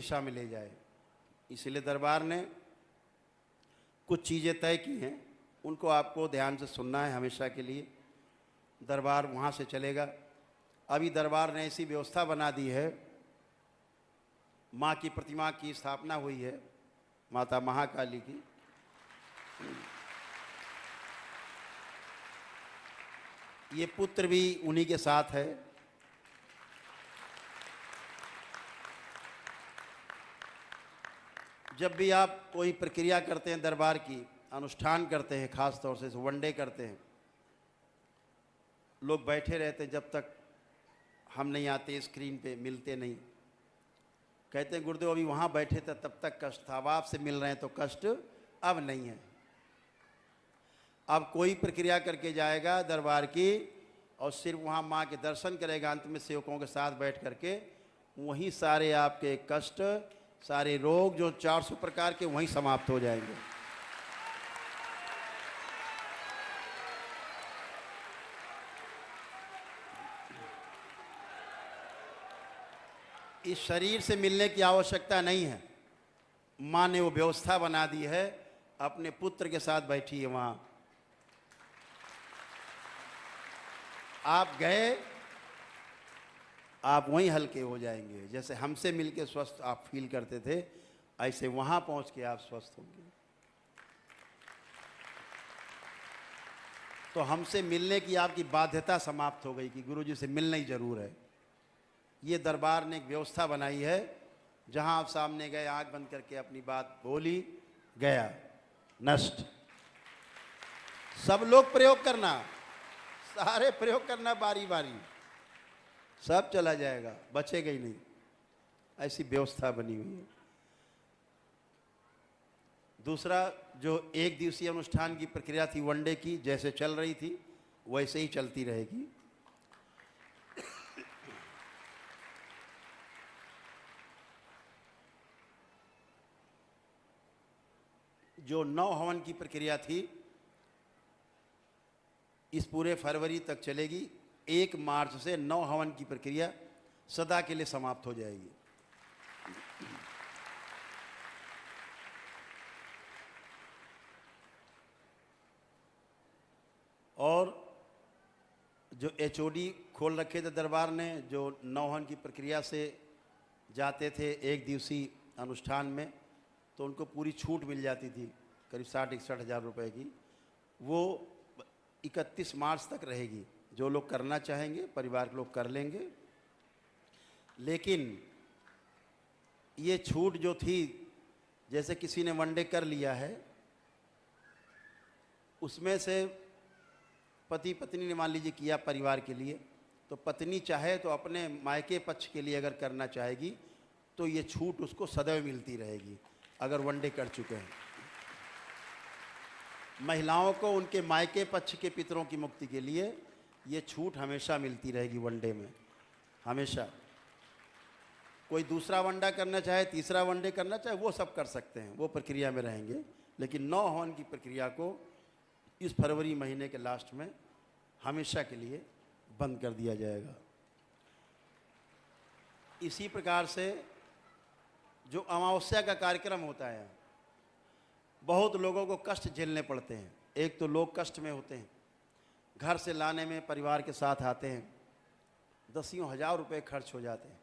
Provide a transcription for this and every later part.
दिशा में ले जाए। इसलिए दरबार ने कुछ चीज़ें तय की हैं, उनको आपको ध्यान से सुनना है हमेशा के लिए। दरबार वहाँ से चलेगा। अभी दरबार ने ऐसी व्यवस्था बना दी है, माँ की प्रतिमा की स्थापना हुई है, माता महाकाली की। ये पुत्र भी उन्हीं के साथ है। जब भी आप कोई प्रक्रिया करते हैं, दरबार की अनुष्ठान करते हैं, खास तौर से वनडे करते हैं, लोग बैठे रहते हैं जब तक हम नहीं आते, स्क्रीन पे मिलते नहीं। कहते हैं गुरुदेव अभी वहाँ बैठे थे तब तक कष्ट था, अब आपसे मिल रहे हैं तो कष्ट अब नहीं है। अब कोई प्रक्रिया करके जाएगा दरबार की और सिर्फ वहाँ माँ के दर्शन करेगा, अंत में सेवकों के साथ बैठ करके, वहीं सारे आपके कष्ट, सारे रोग जो 400 प्रकार के वहीं समाप्त हो जाएंगे। इस शरीर से मिलने की आवश्यकता नहीं है। माँ ने वो व्यवस्था बना दी है, अपने पुत्र के साथ बैठी है वहाँ। आप गए, आप वहीं हल्के हो जाएंगे। जैसे हमसे मिलके स्वस्थ आप फील करते थे, ऐसे वहाँ पहुँच के आप स्वस्थ होंगे। तो हमसे मिलने की आपकी बाध्यता समाप्त हो गई कि गुरुजी से मिलना ही जरूर है। ये दरबार ने एक व्यवस्था बनाई है, जहाँ आप सामने गए, आँख बंद करके अपनी बात बोली, गया, नष्ट। सब लोग प्रयोग करना, सारे प्रयोग करना बारी बारी, सब चला जाएगा, बचेगा ही नहीं। ऐसी व्यवस्था बनी हुई है। दूसरा, जो एक दिवसीय अनुष्ठान की प्रक्रिया थी वनडे की, जैसे चल रही थी वैसे ही चलती रहेगी। जो 9 हवन की प्रक्रिया थी, इस पूरे फरवरी तक चलेगी। 1 मार्च से 9 हवन की प्रक्रिया सदा के लिए समाप्त हो जाएगी। और जो HOD खोल रखे थे दरबार ने, जो 9 हवन की प्रक्रिया से जाते थे एक दिवसीय अनुष्ठान में, तो उनको पूरी छूट मिल जाती थी, करीब 60-61 हज़ार रुपये की। वो 31 मार्च तक रहेगी। जो लोग करना चाहेंगे, परिवार के लोग कर लेंगे। लेकिन ये छूट जो थी, जैसे किसी ने वनडे कर लिया है, उसमें से पति पत्नी ने मान लीजिए किया परिवार के लिए, तो पत्नी चाहे तो अपने मायके पक्ष के लिए अगर करना चाहेगी तो ये छूट उसको सदैव मिलती रहेगी, अगर वनडे कर चुके हैं। महिलाओं को उनके मायके पक्ष के पितरों की मुक्ति के लिए ये छूट हमेशा मिलती रहेगी वनडे में, हमेशा। कोई दूसरा वनडा करना चाहे, तीसरा वनडे करना चाहे, वो सब कर सकते हैं, वो प्रक्रिया में रहेंगे। लेकिन 9 हवन की प्रक्रिया को इस फरवरी महीने के लास्ट में हमेशा के लिए बंद कर दिया जाएगा। इसी प्रकार से जो अमावस्या का कार्यक्रम होता है, बहुत लोगों को कष्ट झेलने पड़ते हैं। एक तो लोग कष्ट में होते हैं, घर से लाने में परिवार के साथ आते हैं, 10 हज़ार रुपये खर्च हो जाते हैं,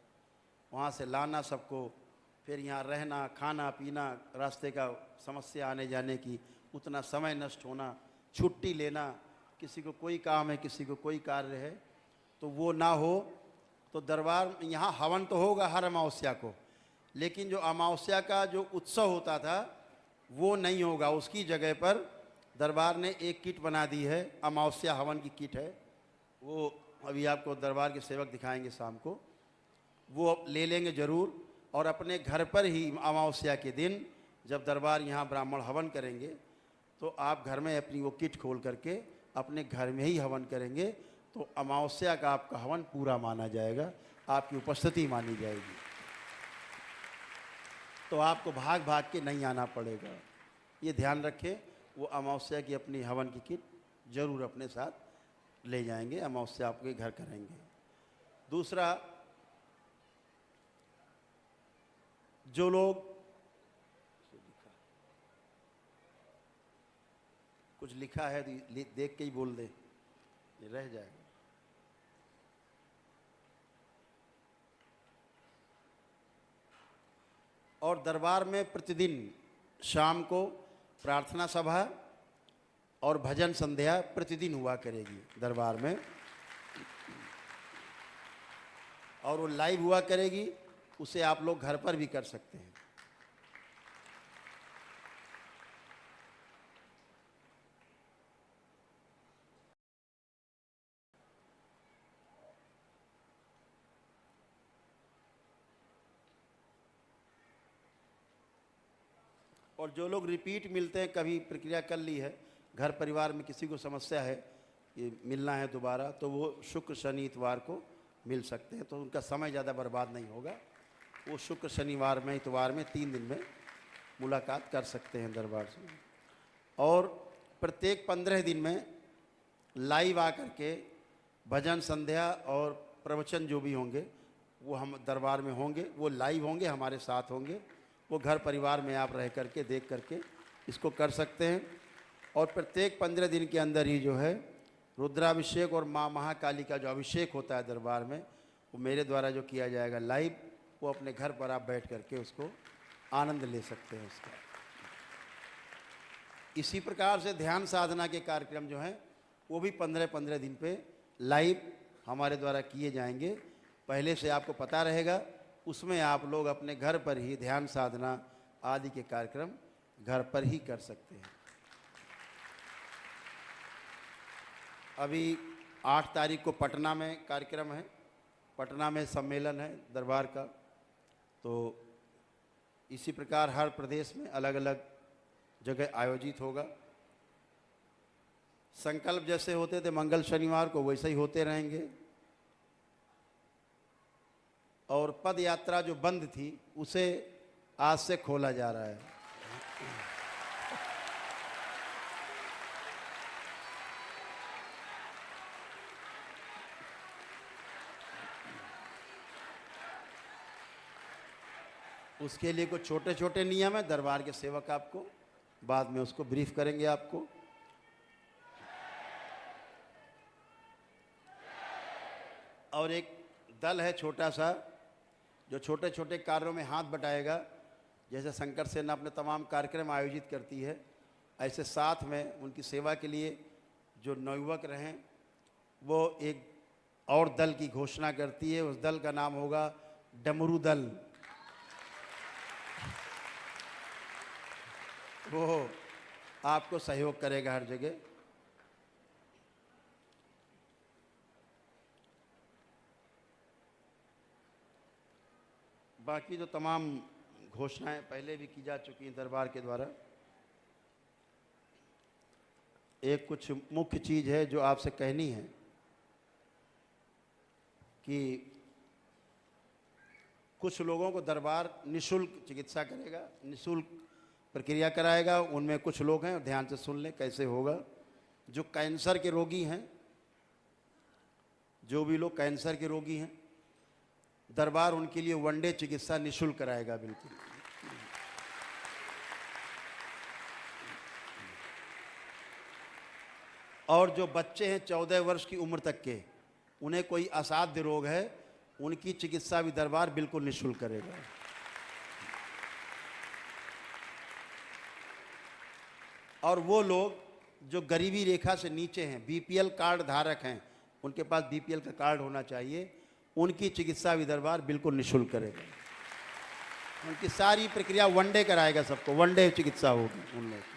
वहाँ से लाना सबको, फिर यहाँ रहना, खाना पीना, रास्ते का समस्या आने जाने की, उतना समय नष्ट होना, छुट्टी लेना, किसी को कोई काम है, किसी को कोई कार्य है, तो वो ना हो। तो दरबार यहाँ हवन तो होगा हर अमावस्या को, लेकिन जो अमावस्या का जो उत्सव होता था वो नहीं होगा। उसकी जगह पर दरबार ने एक किट बना दी है, अमावस्या हवन की किट है। वो अभी आपको दरबार के सेवक दिखाएंगे शाम को, वो ले लेंगे ज़रूर। और अपने घर पर ही अमावस्या के दिन जब दरबार यहाँ ब्राह्मण हवन करेंगे, तो आप घर में अपनी वो किट खोल करके अपने घर में ही हवन करेंगे, तो अमावस्या का आपका हवन पूरा माना जाएगा, आपकी उपस्थिति मानी जाएगी। तो आपको भाग भाग के नहीं आना पड़ेगा, ये ध्यान रखें। वो अमावस्या की अपनी हवन की किट जरूर अपने साथ ले जाएंगे, अमावस्या आपके घर करेंगे। दूसरा, जो लोग कुछ लिखा है देख के ही बोल दे, ये रह जाएगा। और दरबार में प्रतिदिन शाम को प्रार्थना सभा और भजन संध्या प्रतिदिन हुआ करेगी दरबार में, और वो लाइव हुआ करेगी, उसे आप लोग घर पर भी कर सकते हैं। और जो लोग रिपीट मिलते हैं, कभी प्रक्रिया कर ली है, घर परिवार में किसी को समस्या है कि मिलना है दोबारा, तो वो शुक्र शनि इतवार को मिल सकते हैं, तो उनका समय ज़्यादा बर्बाद नहीं होगा। वो शुक्र शनिवार में इतवार में 3 दिन में मुलाकात कर सकते हैं दरबार से। और प्रत्येक 15 दिन में लाइव आकर के भजन संध्या और प्रवचन जो भी होंगे वो हम दरबार में होंगे, वो लाइव होंगे, हमारे साथ होंगे। वो घर परिवार में आप रह करके देख करके इसको कर सकते हैं। और प्रत्येक 15 दिन के अंदर ही जो है रुद्राभिषेक और माँ महाकाली का जो अभिषेक होता है दरबार में, वो मेरे द्वारा जो किया जाएगा लाइव, वो अपने घर पर आप बैठ करके उसको आनंद ले सकते हैं उसका। इसी प्रकार से ध्यान साधना के कार्यक्रम जो हैं वो भी 15-15 दिन पे लाइव हमारे द्वारा किए जाएंगे। पहले से आपको पता रहेगा, उसमें आप लोग अपने घर पर ही ध्यान साधना आदि के कार्यक्रम घर पर ही कर सकते हैं। अभी 8 तारीख को पटना में कार्यक्रम है, पटना में सम्मेलन है दरबार का। तो इसी प्रकार हर प्रदेश में अलग अलग जगह आयोजित होगा। संकल्प जैसे होते थे मंगल शनिवार को, वैसे ही होते रहेंगे। और पद यात्रा जो बंद थी उसे आज से खोला जा रहा है। उसके लिए कुछ छोटे छोटे नियम है, दरबार के सेवक आपको बाद में उसको ब्रीफ करेंगे आपको। और एक दल है छोटा सा जो छोटे छोटे कार्यों में हाथ बटाएगा। जैसे शंकर सेना अपने तमाम कार्यक्रम आयोजित करती है, ऐसे साथ में उनकी सेवा के लिए जो नवयुवक रहें वो एक और दल की घोषणा करती है। उस दल का नाम होगा डमरू दल। वो आपको सहयोग करेगा हर जगह। बाकी जो तमाम घोषणाएं पहले भी की जा चुकी हैं दरबार के द्वारा, एक कुछ मुख्य चीज़ है जो आपसे कहनी है कि कुछ लोगों को दरबार निःशुल्क चिकित्सा करेगा, निःशुल्क प्रक्रिया कराएगा। उनमें कुछ लोग हैं, ध्यान से सुन लें कैसे होगा। जो कैंसर के रोगी हैं, जो भी लोग कैंसर के रोगी हैं, दरबार उनके लिए वनडे चिकित्सा निःशुल्क कराएगा बिल्कुल। और जो बच्चे हैं 14 वर्ष की उम्र तक के, उन्हें कोई असाध्य रोग है, उनकी चिकित्सा भी दरबार बिल्कुल निःशुल्क करेगा। और वो लोग जो गरीबी रेखा से नीचे हैं, बीपीएल कार्ड धारक हैं, उनके पास बीपीएल का कार्ड होना चाहिए, उनकी चिकित्सा भी दरबार बिल्कुल निःशुल्क करेगा। उनकी सारी प्रक्रिया वनडे कराएगा, सबको वनडे चिकित्सा होगी उन लोगों की।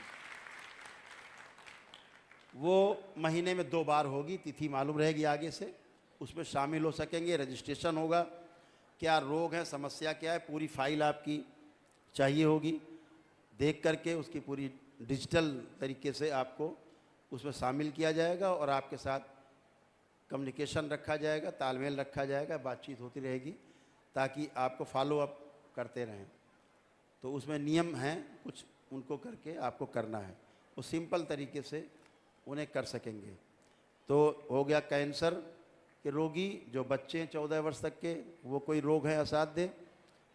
वो महीने में 2 बार होगी, तिथि मालूम रहेगी आगे से, उसमें शामिल हो सकेंगे। रजिस्ट्रेशन होगा, क्या रोग है, समस्या क्या है, पूरी फाइल आपकी चाहिए होगी। देख करके उसकी पूरी डिजिटल तरीके से आपको उसमें शामिल किया जाएगा और आपके साथ कम्युनिकेशन रखा जाएगा, तालमेल रखा जाएगा, बातचीत होती रहेगी ताकि आपको फॉलो अप करते रहें। तो उसमें नियम हैं कुछ, उनको करके आपको करना है। वो सिंपल तरीके से उन्हें कर सकेंगे। तो हो गया कैंसर के रोगी, जो बच्चे हैं 14 वर्ष तक के, वो कोई रोग है असाध्य,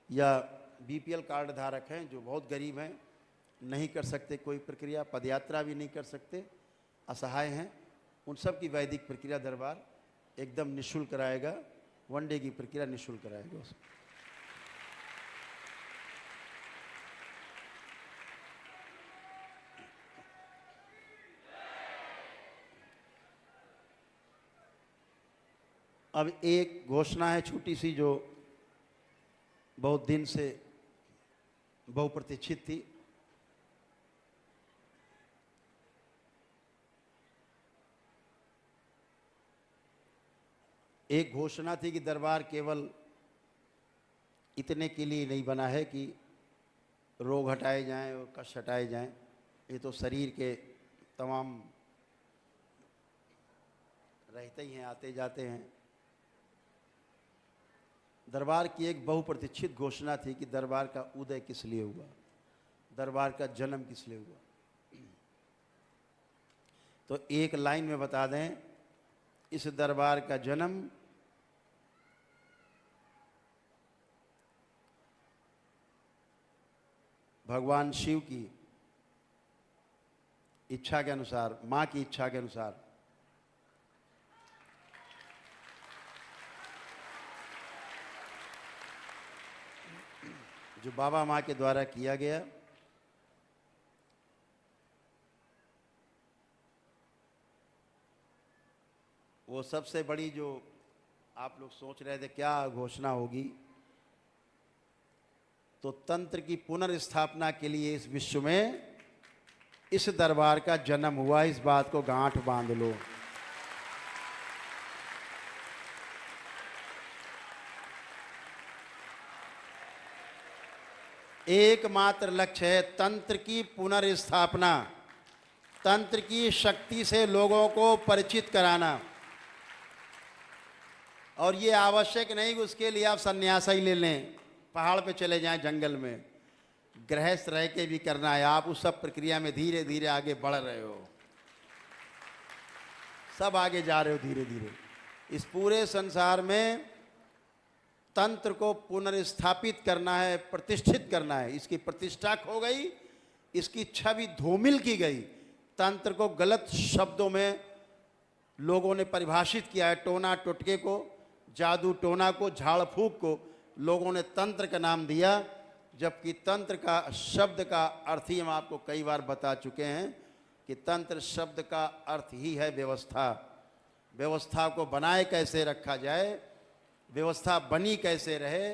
या बीपीएल कार्ड धारक हैं, जो बहुत गरीब हैं, नहीं कर सकते कोई प्रक्रिया, पदयात्रा भी नहीं कर सकते, असहाय हैं, उन सब की वैदिक प्रक्रिया दरबार एकदम निःशुल्क कराएगा। 1 डे की प्रक्रिया निःशुल्क कराएगा उसमें। अब एक घोषणा है छोटी सी, जो बहुत दिन से बहुप्रतीक्षित थी। एक घोषणा थी कि दरबार केवल इतने के लिए नहीं बना है कि रोग हटाए जाएं और कष्ट हटाए जाएं, ये तो शरीर के तमाम रहते ही हैं, आते जाते हैं। दरबार की एक बहुप्रतीक्षित घोषणा थी कि दरबार का उदय किस लिए हुआ, दरबार का जन्म किस लिए हुआ। तो एक लाइन में बता दें, इस दरबार का जन्म भगवान शिव की इच्छा के अनुसार, मां की इच्छा के अनुसार, जो बाबा माँ के द्वारा किया गया। वो सबसे बड़ी, जो आप लोग सोच रहे थे क्या घोषणा होगी, तो तंत्र की पुनर्स्थापना के लिए इस विश्व में इस दरबार का जन्म हुआ। इस बात को गांठ बांध लो। एकमात्र लक्ष्य है तंत्र की पुनर्स्थापना, तंत्र की शक्ति से लोगों को परिचित कराना। और ये आवश्यक नहीं कि उसके लिए आप सन्यास ही ले लें, पहाड़ पे चले जाएं, जंगल में, गृहस्थ रह के भी करना है। आप उस सब प्रक्रिया में धीरे धीरे आगे बढ़ रहे हो, सब आगे जा रहे हो धीरे धीरे। इस पूरे संसार में तंत्र को पुनर्स्थापित करना है, प्रतिष्ठित करना है। इसकी प्रतिष्ठा खो गई, इसकी छवि धूमिल की गई। तंत्र को गलत शब्दों में लोगों ने परिभाषित किया है। टोना टोटके को, जादू टोना को, झाड़ फूक को लोगों ने तंत्र का नाम दिया, जबकि तंत्र का शब्द का अर्थ ही हम आपको कई बार बता चुके हैं कि तंत्र शब्द का अर्थ ही है व्यवस्था। व्यवस्था को बनाए कैसे रखा जाए, व्यवस्था बनी कैसे रहे,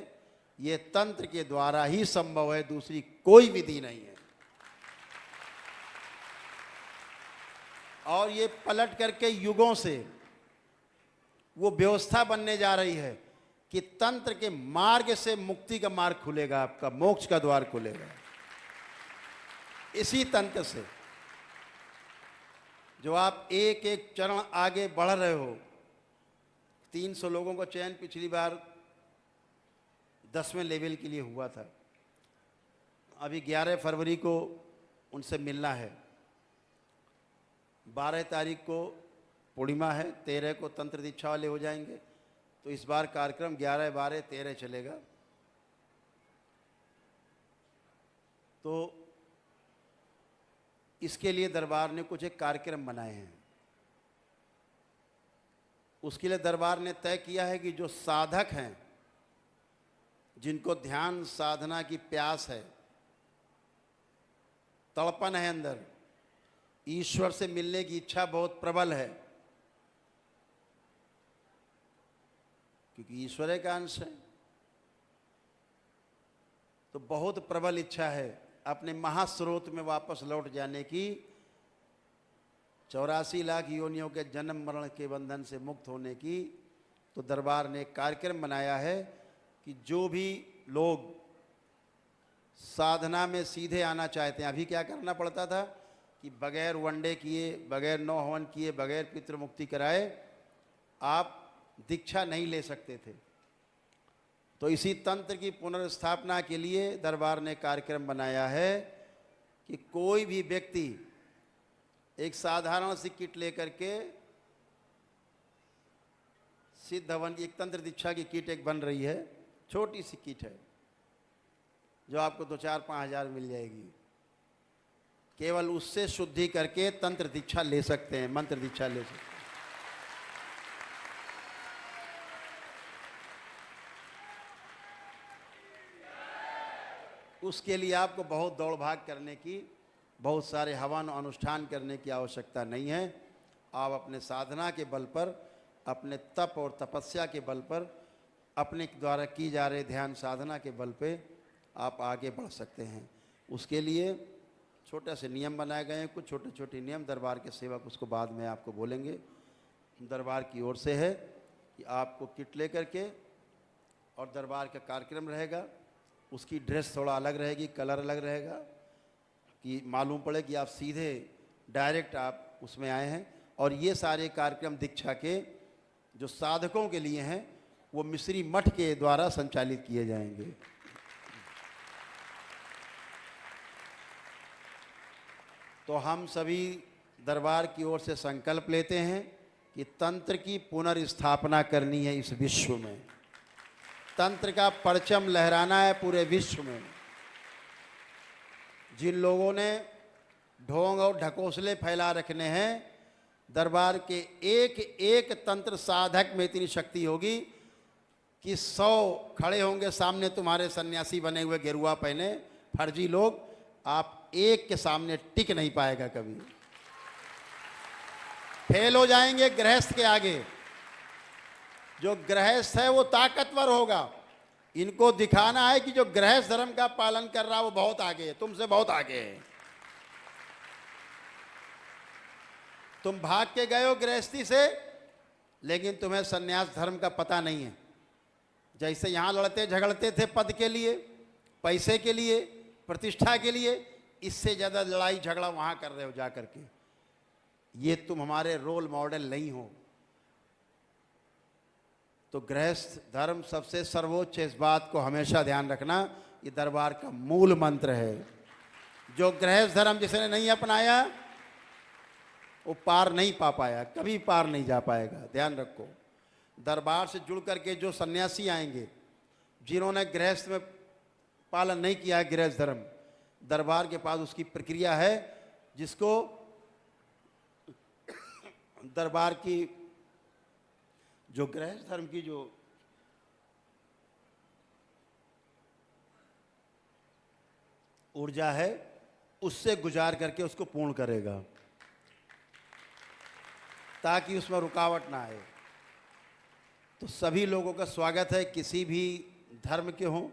ये तंत्र के द्वारा ही संभव है, दूसरी कोई विधि नहीं है। और ये पलट करके युगों से वो व्यवस्था बनने जा रही है कि तंत्र के मार्ग से मुक्ति का मार्ग खुलेगा, आपका मोक्ष का द्वार खुलेगा इसी तंत्र से। जो आप एक एक चरण आगे बढ़ रहे हो। 300 लोगों का चयन पिछली बार 10वें लेवल के लिए हुआ था। अभी 11 फरवरी को उनसे मिलना है। 12 तारीख को पूर्णिमा है, 13 को तंत्र दीक्षा वाले हो जाएंगे। तो इस बार कार्यक्रम 11, 12, 13 चलेगा। तो इसके लिए दरबार ने कुछ एक कार्यक्रम बनाए हैं। उसके लिए दरबार ने तय किया है कि जो साधक हैं, जिनको ध्यान साधना की प्यास है, तड़पन है अंदर, ईश्वर से मिलने की इच्छा बहुत प्रबल है, क्योंकि ईश्वर का अंश है, तो बहुत प्रबल इच्छा है अपने महास्रोत में वापस लौट जाने की, 84 लाख योनियों के जन्म मरण के बंधन से मुक्त होने की। तो दरबार ने एक कार्यक्रम बनाया है कि जो भी लोग साधना में सीधे आना चाहते हैं, अभी क्या करना पड़ता था कि बगैर वनडे किए, बगैर नौ हवन किए, बगैर पितृमुक्ति कराए आप दीक्षा नहीं ले सकते थे। तो इसी तंत्र की पुनर्स्थापना के लिए दरबार ने कार्यक्रम बनाया है कि कोई भी व्यक्ति एक साधारण सी किट लेकर के, सिद्ध हवन, एक तंत्र दीक्षा की किट एक बन रही है, छोटी सी किट है, जो आपको 2-4-5 हज़ार मिल जाएगी। केवल उससे शुद्धि करके तंत्र दीक्षा ले सकते हैं, मंत्र दीक्षा ले सकते हैं। उसके लिए आपको बहुत दौड़ भाग करने की, बहुत सारे हवन अनुष्ठान करने की आवश्यकता नहीं है। आप अपने साधना के बल पर, अपने तप और तपस्या के बल पर, अपने द्वारा की जा रहे ध्यान साधना के बल पे आप आगे बढ़ सकते हैं। उसके लिए छोटे से नियम बनाए गए हैं, कुछ छोटे छोटे नियम दरबार के सेवक उसको बाद में आपको बोलेंगे। दरबार की ओर से है कि आपको किट लेकर के, और दरबार का कार्यक्रम रहेगा, उसकी ड्रेस थोड़ा अलग रहेगी, कलर अलग रहेगा, कि मालूम पड़े कि आप सीधे डायरेक्ट आप उसमें आए हैं। और ये सारे कार्यक्रम दीक्षा के जो साधकों के लिए हैं वो मिश्री मठ के द्वारा संचालित किए जाएंगे। तो हम सभी दरबार की ओर से संकल्प लेते हैं कि तंत्र की पुनर्स्थापना करनी है इस विश्व में। तंत्र का परचम लहराना है पूरे विश्व में। जिन लोगों ने ढोंग और ढकोसले फैला रखने हैं, दरबार के एक एक तंत्र साधक में इतनी शक्ति होगी कि 100 खड़े होंगे सामने तुम्हारे सन्यासी बने हुए गेरुआ पहने फर्जी लोग, आप एक के सामने टिक नहीं पाएगा कभी, फेल हो जाएंगे गृहस्थ के आगे। जो गृहस्थ है वो ताकतवर होगा। इनको दिखाना है कि जो गृहस्थ धर्म का पालन कर रहा है वो बहुत आगे है, तुमसे बहुत आगे है। तुम भाग के गए हो गृहस्थी से, लेकिन तुम्हें सन्यास धर्म का पता नहीं है। जैसे यहां लड़ते झगड़ते थे पद के लिए, पैसे के लिए, प्रतिष्ठा के लिए, इससे ज्यादा लड़ाई झगड़ा वहां कर रहे हो जा करके। ये तुम हमारे रोल मॉडल नहीं हो। तो गृहस्थ धर्म सबसे सर्वोच्च, इस बात को हमेशा ध्यान रखना। ये दरबार का मूल मंत्र है। जो गृहस्थ धर्म जिसने नहीं अपनाया वो पार नहीं पा पाया, कभी पार नहीं जा पाएगा। ध्यान रखो। दरबार से जुड़ करके जो सन्यासी आएंगे, जिन्होंने गृहस्थ में पालन नहीं किया है गृहस्थ धर्म, दरबार के पास उसकी प्रक्रिया है, जिसको दरबार की जो गृहस्थ धर्म की जो ऊर्जा है उससे गुजार करके उसको पूर्ण करेगा, ताकि उसमें रुकावट ना आए। तो सभी लोगों का स्वागत है, किसी भी धर्म के हों,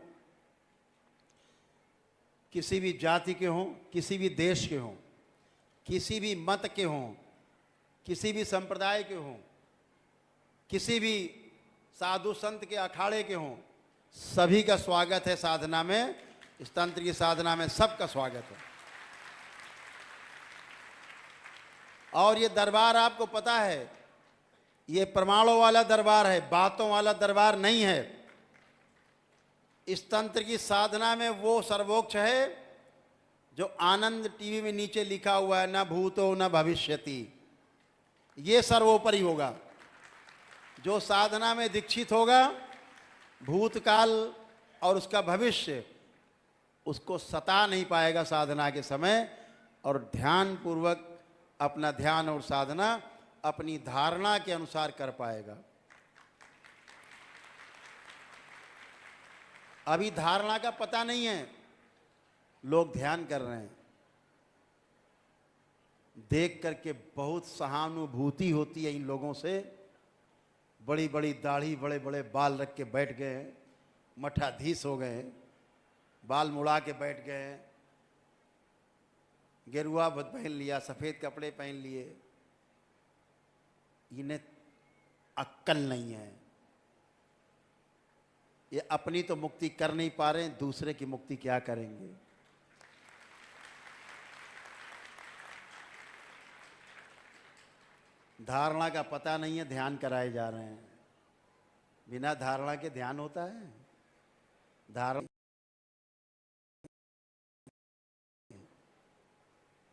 किसी भी जाति के हों, किसी भी देश के हों, किसी भी मत के हों, किसी भी संप्रदाय के हों, किसी भी साधु संत के अखाड़े के हों, सभी का स्वागत है साधना में। इस तंत्र की साधना में सबका स्वागत है। और ये दरबार आपको पता है, ये प्रमाणों वाला दरबार है, बातों वाला दरबार नहीं है। इस तंत्र की साधना में वो सर्वोच्च है जो आनंद टीवी में नीचे लिखा हुआ है, न भूतो न भविष्यति, ये सर्वोपरि होगा। जो साधना में दीक्षित होगा, भूतकाल और उसका भविष्य उसको सता नहीं पाएगा साधना के समय, और ध्यान पूर्वक अपना ध्यान और साधना अपनी धारणा के अनुसार कर पाएगा। अभी धारणा का पता नहीं है, लोग ध्यान कर रहे हैं, देख करके बहुत सहानुभूति होती है इन लोगों से। बड़ी बड़ी दाढ़ी, बड़े बड़े बाल रख के बैठ गए हैं, मठाधीश हो गए हैं, बाल मुड़ा के बैठ गए हैं, गेरुआ पहन लिया, सफ़ेद कपड़े पहन लिए। इन्हें अक्ल नहीं है। ये अपनी तो मुक्ति कर नहीं पा रहे हैं, दूसरे की मुक्ति क्या करेंगे। धारणा का पता नहीं है, ध्यान कराए जा रहे हैं। बिना धारणा के ध्यान होता है? धारणा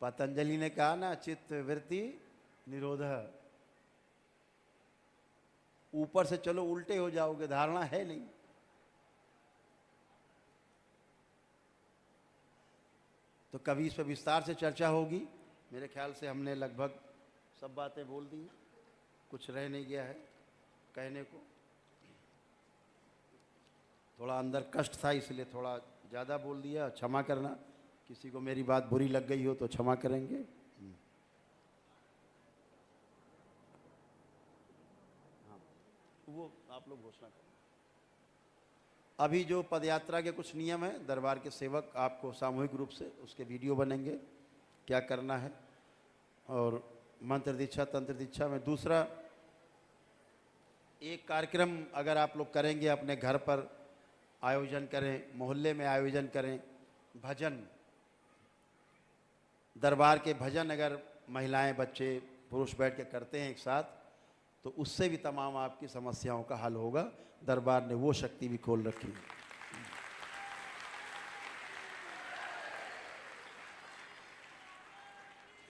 पतंजलि ने कहा ना, चित्त वृत्ति निरोध। ऊपर से चलो उल्टे हो जाओगे, धारणा है नहीं। तो कभी इस पर विस्तार से चर्चा होगी। मेरे ख्याल से हमने लगभग सब बातें बोल दी, कुछ रह नहीं गया है कहने को। थोड़ा अंदर कष्ट था इसलिए थोड़ा ज़्यादा बोल दिया, क्षमा करना। किसी को मेरी बात बुरी लग गई हो तो क्षमा करेंगे। हाँ, वो आप लोग घोषणा करें। अभी जो पदयात्रा के कुछ नियम हैं, दरबार के सेवक आपको सामूहिक रूप से उसके वीडियो बनेंगे, क्या करना है। और मंत्र दीक्षा, तंत्र दीक्षा में दूसरा एक कार्यक्रम अगर आप लोग करेंगे, अपने घर पर आयोजन करें, मोहल्ले में आयोजन करें, भजन, दरबार के भजन अगर महिलाएं, बच्चे, पुरुष बैठ के करते हैं एक साथ, तो उससे भी तमाम आपकी समस्याओं का हल होगा। दरबार ने वो शक्ति भी खोल रखी है।